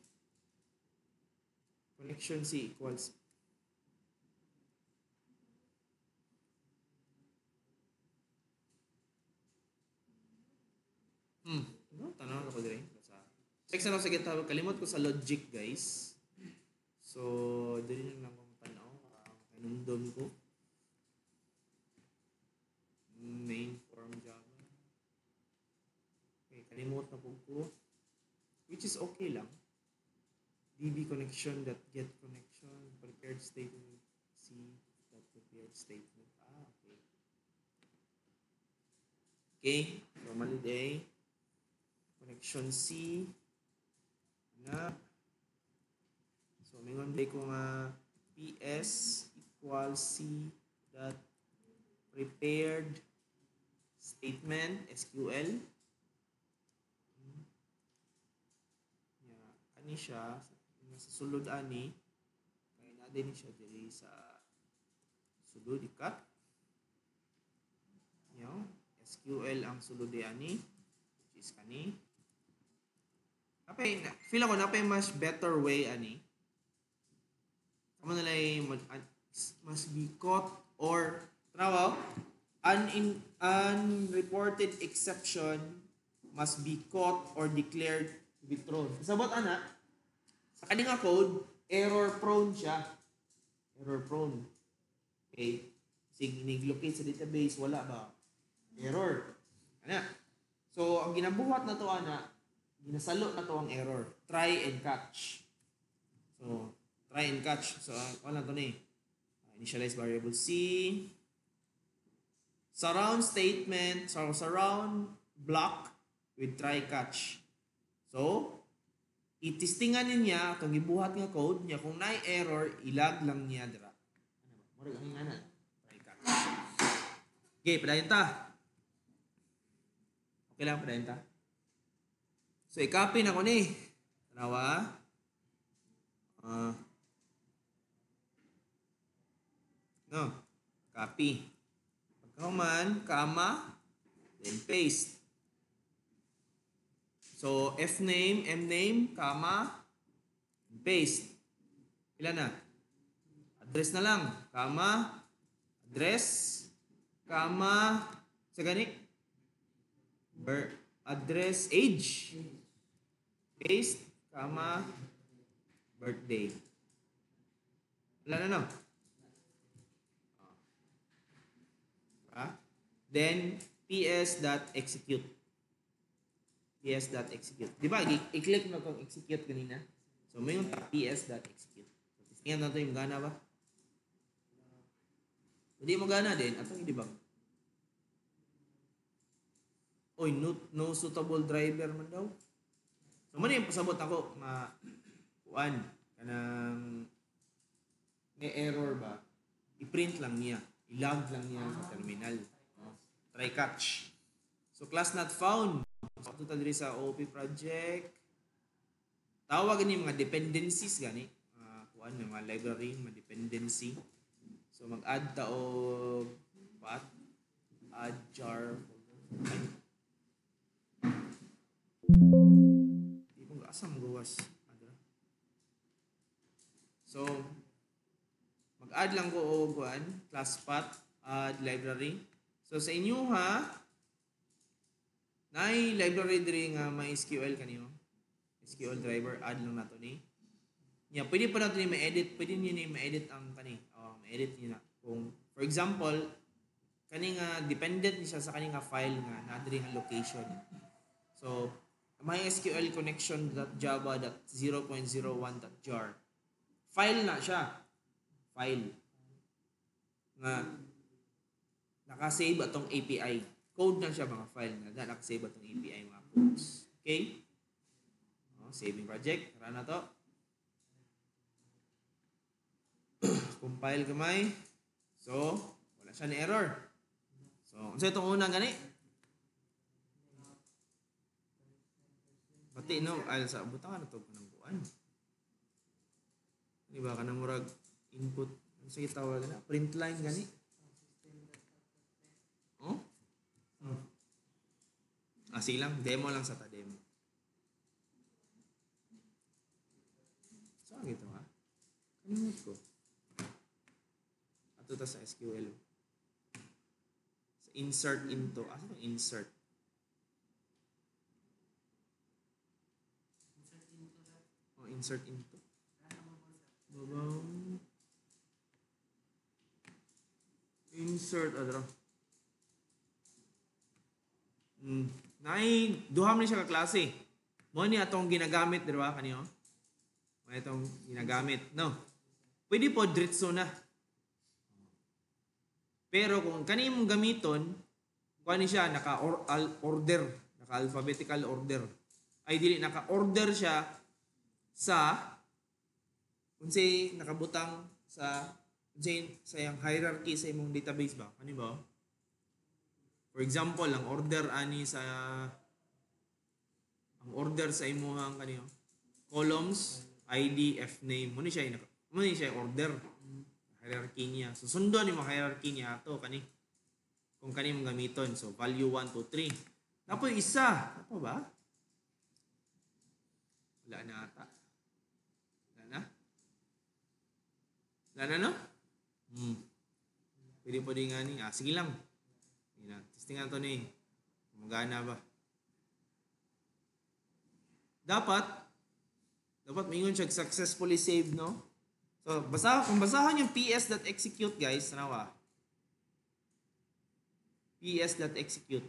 equals tanong ako dire sa check sa sige tawag kalimot ko sa logic guys. So dili lang akong tanaw kanundom ko main form Java. Okay, kalimot na po ko. Which is okay lang. DB connection that get connection prepared statement C that prepared statement. Okay. Okay, normally day connection C na. So So mingon day ko nga PS equals C dot prepared statement SQL. Yeah, ani siya sa sulod ani kay na din siya diri sa sulod ikat. Yo, SQL ang sulod ani which is kani. Apay feel ako napay mas better way ani. Kamo na lay must be caught or trabaho unreported exception must be caught or declared to be thrown. Sabot ana sa kani nga code error prone siya. Error prone. Okay. Sig nag-locate sa database wala ba? Error. Ana. So ang ginabuhat na to ana, ginasalo na to ang error. Try and catch. So try and catch. So wala to ni. Initialize variable C. Surround statement, so surround block with try catch. So, itistingan niya itong gibuhat nga code niya kung naay error, ilag lang niya dira. Ano ba? Murag ang ingana. Try catch. Okay, padayon ta. Okay lang, padayon ta. So, i-copy na ko ni. Tanawa. No. Copy. Pagkahuman, comma, then paste. So, F-name, M-name, comma, paste. Ilan na? Address na lang. Comma, address, comma, sa gani? Address, age. Paste, comma, birthday. Wala na no? Then, ps.execute. ps.execute. Di ba? I-click mo itong execute kanina. So, may yung ps.execute. So, tingnan natin yung gana ba? Hindi mo gana din. Atong i-debug. Oy, no suitable driver man daw. So, man yung pasabot ako na kuan. Kanang may error ba? I-print lang niya. I-log lang niya sa terminal. Try catch. So, class not found. So, ito diri sa OOP project. Tawag ni mga dependencies gani. Kuan mga library, mga dependency. So, mag-add ta og path, add jar. Di ko asam gawas. So, mag-add lang ko og kuan, class path, add library. So sa inyo ha, nay library diri nga may SQL kanino. SQL driver add lang nato ni. Yeah, pwede pa nato ni ma-edit, pwede niyo ni ma-edit ang kani. Ma-edit niyo na. Kung for example, kani nga dependent ni siya sa kani nga file nga na diri nga location. So, may SQL connection.java.0.01.jar. File na siya. File nga nakasave atong API. Code na siya mga file na nakasave atong API mga codes. Okay? Saving project. Tara na to. Compile kamay. So, wala siya na error. So, ano itong unang gani? Pati no, ay sa butang na to kanang buwan. Di ba kanang murag input sa tawag na print line gani? Oh? Sige lang, demo lang sa ta-demo. Saan ito ha? Kanimot ko. Ato ta sa SQL. Sa insert into. Asa itong insert? Insert into. Babaw. Insert adra. Nay, duha man siya ka klase. Mo ni atong ginagamit di ba kaniyo? Mo itong ginagamit, no. Pwede po diretso na. Pero kung kani mong gamiton, kuan siya naka-order, naka-alphabetical order. Ay dili naka-order siya sa unsay nakabutang sa unsay sa yang hierarchy sa imong database ba? Kani ba? For example, ang order sa imong kaniyo columns, ID, F name, mo ni siya order hierarchy niya. So sundon ni mo hierarchy niya ato kani kung kani mong gamiton. So value 1 2 3. Napoy isa, apa ba? Wala na ata. Wala na? Wala na no? Pwede po din nga ni. Sige lang. Testingan to ni. Magana ba? Dapat maingon siya successfully saved, no? So, kung basahan yung ps.execute, guys, nawa. ps.execute.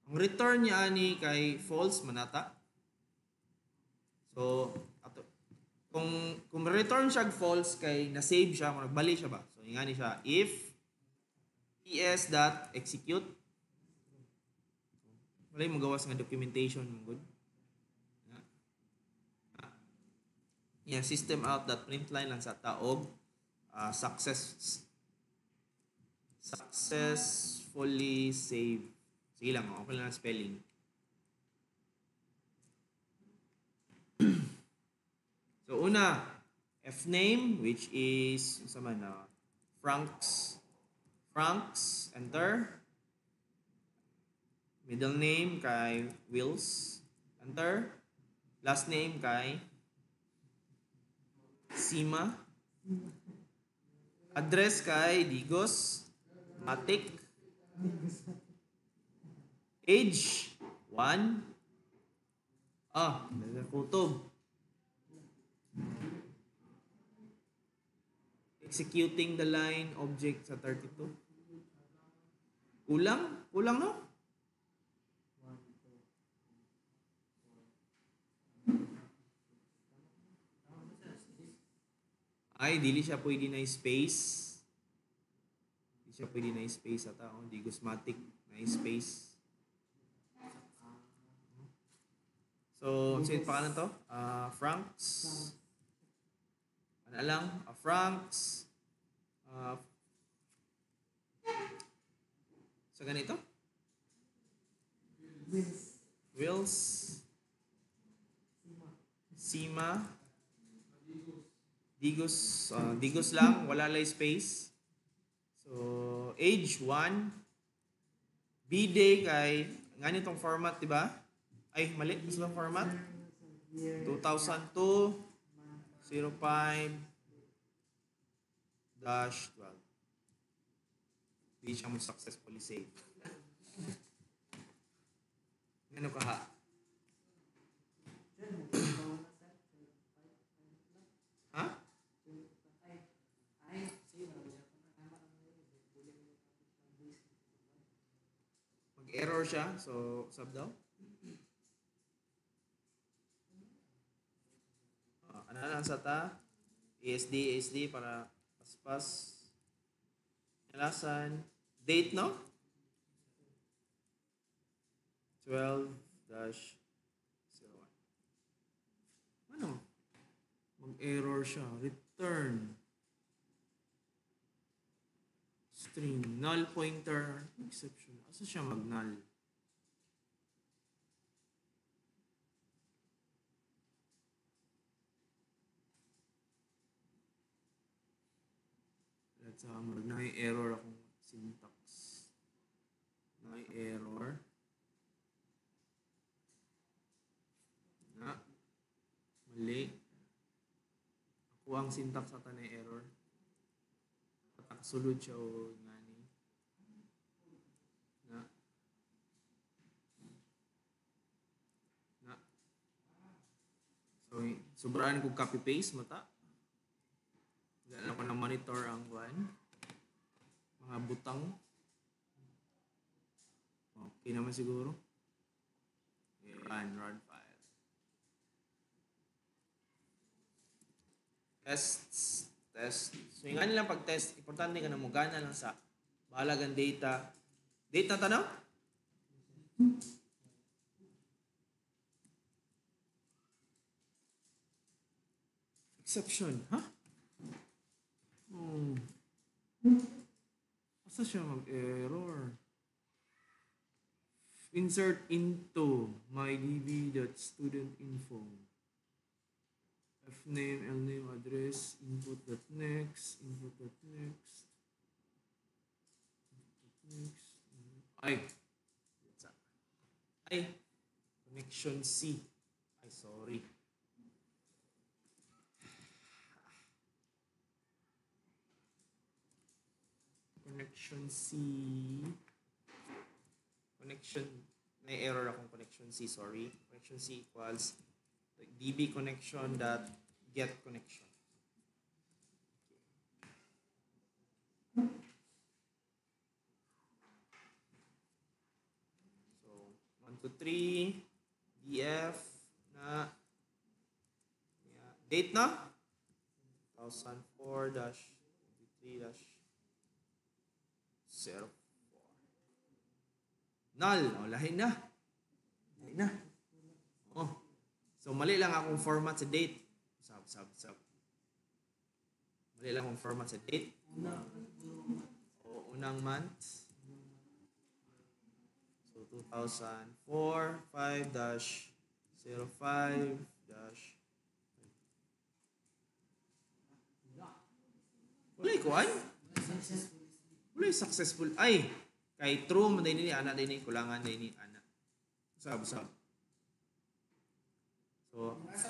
Ang return niya ani kay false manata. So, kung return siya false kay na-save siya, magbalik siya ba? So, ingani siya if ps.execute. Wala yung magawas nga documentation mo good. Yeah, system out that print line lang sa taog successfully save. Sige lang, okay lang ang spelling. So una, F name which is Franks, enter. Middle name kay Wills, enter. Last name kay Sima. Address kay Digos, Matik. Age 1. Kutob. Executing the line object sa 32. Kulang no? Ay, dili siya pwede na space. Dili siya pwede na space ata. Di gusmatic na space. So, sino pa ka na to? Franks. Ano lang? Franks. Sa ganito? Wills. Sima. Digos lang, wala lang space. So, age 1. B-day kay, nga nitong format, di ba? Ay, mali. Gusto lang format? 2002 05-12. Hindi siya mo successfully save. Ano ka ha? Ha? Mag-error siya. So, sub daw. Ano lang sa ta? ASD para paspas. Alasan. Date, no? 12-01. Ano? Mag-error siya. Return. String. Null pointer. Exception. Asa siya mag-null? Let's may error akong syntax. May error. Mali. Ako ang syntax ata na error. Sulod siya o ngani. So, sobraan ko copy-paste mata. Dahil ako na monitor ang mga butang. Okay naman siguro. Run file. Test. So, yung lang pag-test, importante ka na mo gana lang sa bahalagang data. Date na tanaw? Exception. Ha? Oh. Asa siya mag-error? Insert into mydb.studentinfo. Fname, lname, address, input.next, input.next. Next. Ay. Ay. Connection C. Ay, sorry. Connection C. Connection. May error akong connection C, sorry. Connection C equals db connection dot get connection. So, 1, 2, 3, df na date na 2004-23-04. Null. O, lahi na. Lahi na. Oh. So, mali lang akong format sa date. Sub. Mali lang akong format sa date. O, unang month. So, 2004, 5-05 Wala ko ay? Wala successful. Ay! Kay true man din ni ana din ni kulangan din ni ana. Sab. So, sa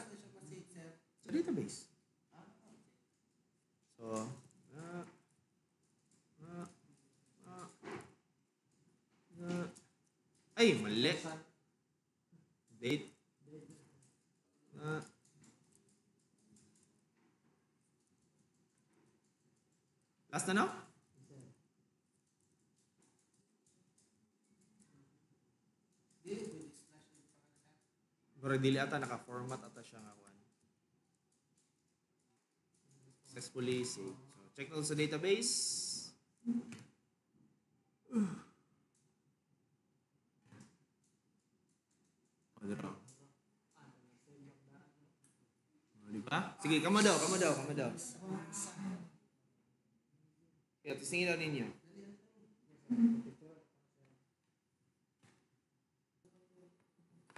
database. So, ay, mali. Date. Last na no? Pero dili ata naka-format ata siya nga kuan. Successfully saved. So, check na sa database. Diba? Sige, kamo daw. Kaya, tingin daw ninyo.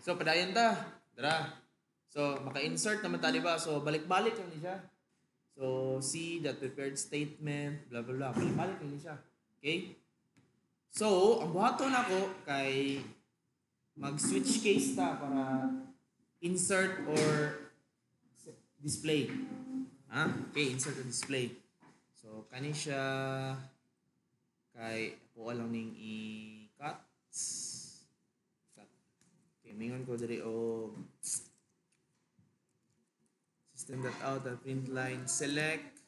So, padayon ta. Dara. So, maka-insert naman ta, diba? So, balik-balik lang siya. So, see that prepared statement, blah, blah, blah. Balik-balik lang siya. Okay? So, ang buhaton ako kay mag-switch case ta para insert or display. Okay, insert or display. So, kani siya kay ako alam ning i-cut. Okay, mingon ko diri o system.out at print line select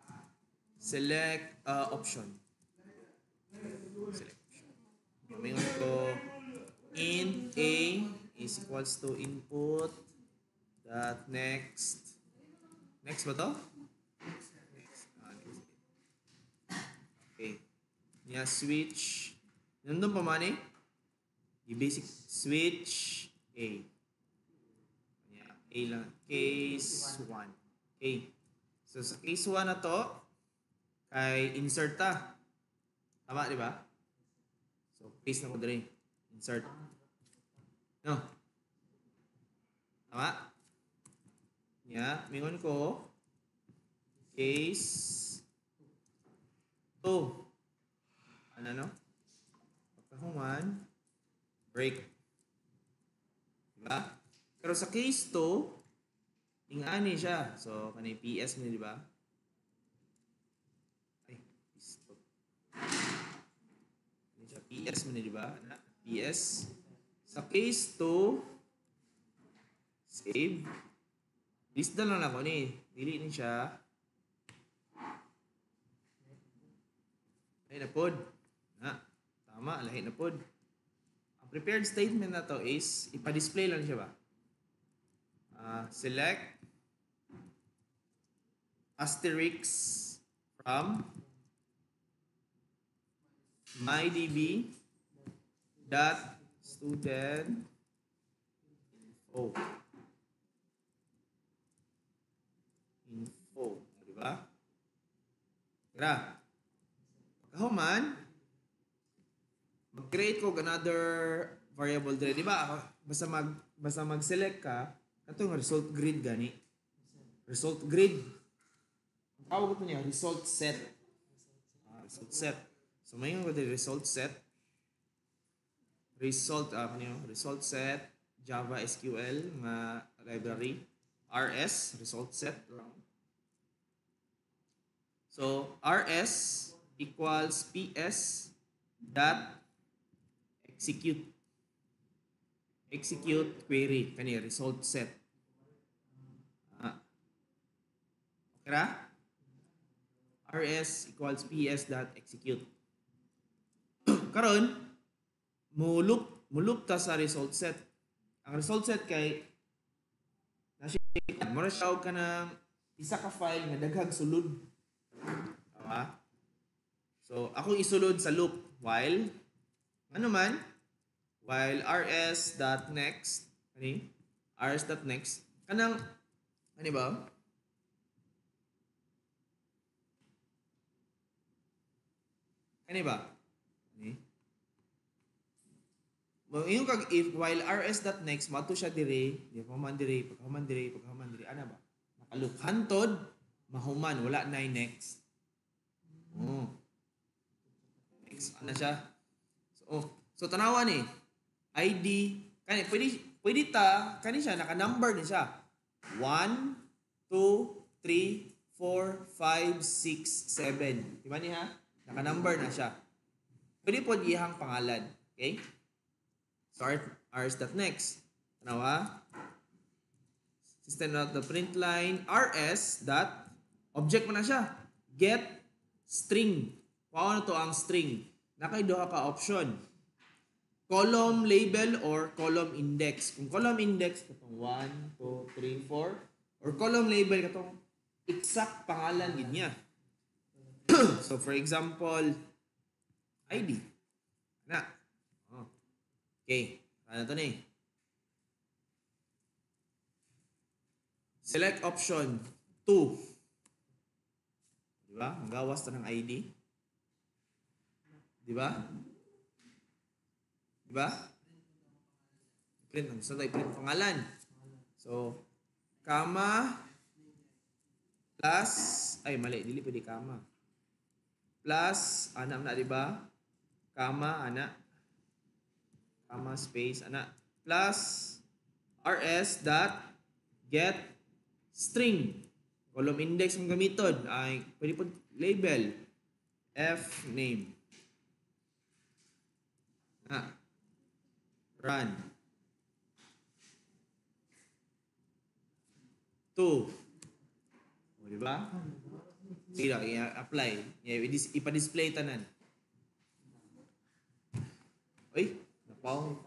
option. Select option. Okay, mingon ko int a is equals to input dot next ba to? Next. Okay. Yeah, switch. Nandun pa man eh. Yung basic switch A. Yeah, A lang. Case 1. Okay. So, sa case 1 na to, kay insert ta. Tama, di ba? So, paste na ko dali. Insert. No? Tama? Yeah, mingon ko. Case 2. Ano, no? Pagkahuman, break. Diba? Pero sa case 2, ingani siya. So, kanay PS mo, diba? Ay, stop. Kanay siya PS mo, diba? PS. Sa case 2, save. List na lang ako ni. Dili ni siya. Ay, napod. Tama, lahi na pod. Ang prepared statement na to is, ipa-display lang siya ba? Select asterisk from mydb dot student info. Di ba? Kira. Pagkahuman, mag-create ko another variable dire. Di ba? Basta mag-select ka, katong result grid gani. Result grid. Ang tawag ito niya, result set. Result set. So, may nga result set. Result set, Java SQL nga library, RS, result set. So, RS equals PS dot execute. Execute query. Kani, result set. Okay ra? RS equals PS dot execute. Karon, mulup ta sa result set. Ang result set kay mura siya ka ng isa ka file nga daghang sulod. Tama? So, akong isulod sa loop while ano man while rs.next rs.next kanang ano ba? Ano ba? Yung kag if while rs.next mato siya dire, paghuman dire, ana ba? Nakaloop hantod mahuman wala na next. Oh. Next ana siya. So tanawa ni ID kani pwede kani siya naka-number ni siya. 1 2 3 4 5 6 7. Di ba niya? Naka-number na siya. Pwede po ihang pangalan. Okay? Start rs.next. Tanawa. System.println rs. Object mo na siya. Get string. Paano to ang string? Nakay duha ka option. Column label or column index. Kung column index katong 1 2 3 4 or column label katong exact pangalan gid niya. So for example, ID. Na. Okay. Ano to ni? Select option 2. Diba? Magawas ta ng ID. Diba? Diba? Print. Gusto tayo print pangalan. So, comma plus, ay mali, dili pwede comma. Plus, anak na diba? Comma, anak. Comma space ana plus rs dot get string column index ang gamiton ay pwede po label f name run 2 di ba? Sige apply ipa-display tanan. Oy, napaw.